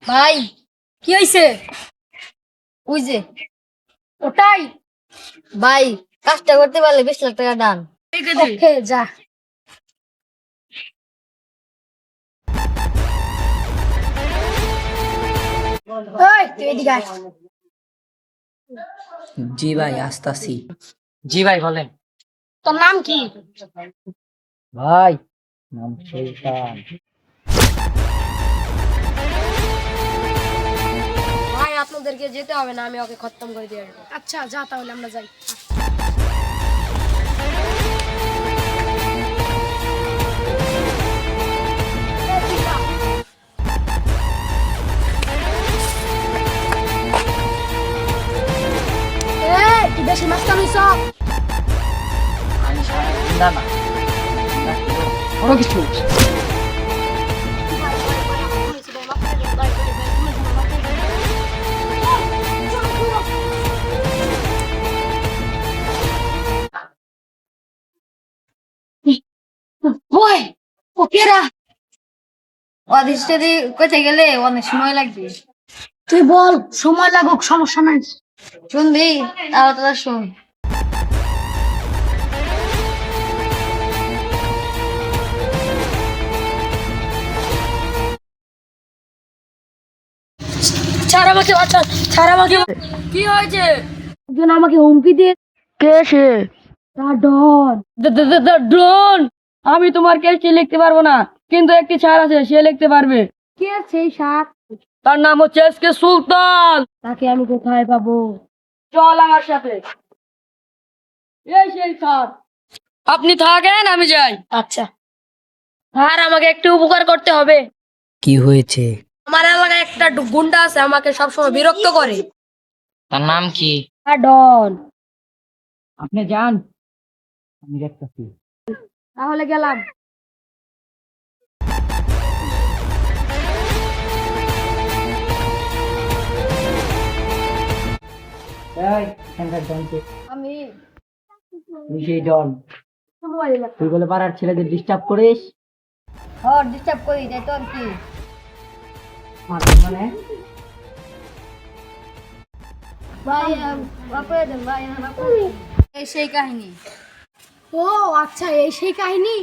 ভাই কি হয়েছে? ওই যে ওটাই। ভাই কাজটা করতে পারলে 20 লাখ টাকা ডান। ওকে যা। ওই তুই এদিকে আয়। জি ভাই, আসতাছি। জি ভাই বলেন। তোর নাম কি? ভাই নাম সুলতান। ভাই আপনাদেরকে যেতে হবে না, আমি ওকে খতম করে দিয়ে আসবো। আচ্ছা যা, তাহলে আমরা যাই। কি বেশি মাস্টার হইছ? আমি সারাদিন না কোনো কিছু ওই ওকেরা অধিষ্ঠি কোথায় গেলে অনেক সময় লাগবে। তুই বল, সময় লাগুক সমস্যা নাই। শুনবি? তাড়াতাড়ি শুন। ছাড় আমাকে, বাঁচা, ছাড় আমাকে। কি হয়েছে? একজন আমাকে হুমকি দিয়ে। কে সে? ডন। ডন, আমি তোমার কেসটি লিখতে পারবো না, কিন্তু একটি স্যার আছে, সে লিখতে পারবে। কে সেই স্যার? তার নাম হচ্ছে এসকে সুলতান। তাকে আমি কোথায় পাবো? চল আমার সাথে। এই সেই স্যার। আপনি থাকেন, আমি যাই। আচ্ছা স্যার, আমাকে একটু উপকার করতে হবে। কি হয়েছে? আমার এলাকায় একটা গুন্ডা আছে, আমাকে সবসময় বিরক্ত করে। তার নাম কি? ডন। আপনি যান, আমি দেখতেছি। তাহলে গেলাম। এই এখানকার ডনকে। আমি তুই সেই ডন, তুই বলে পাড়ার ছেলেদের ডিস্টার্ব করিস। ডিস্টার্ব করি তাই তোর কি? মানে ভাই বাপরে দেন ভাই। এই সেই কাহিনী। ও আচ্ছা, এই সেই কাহিনী।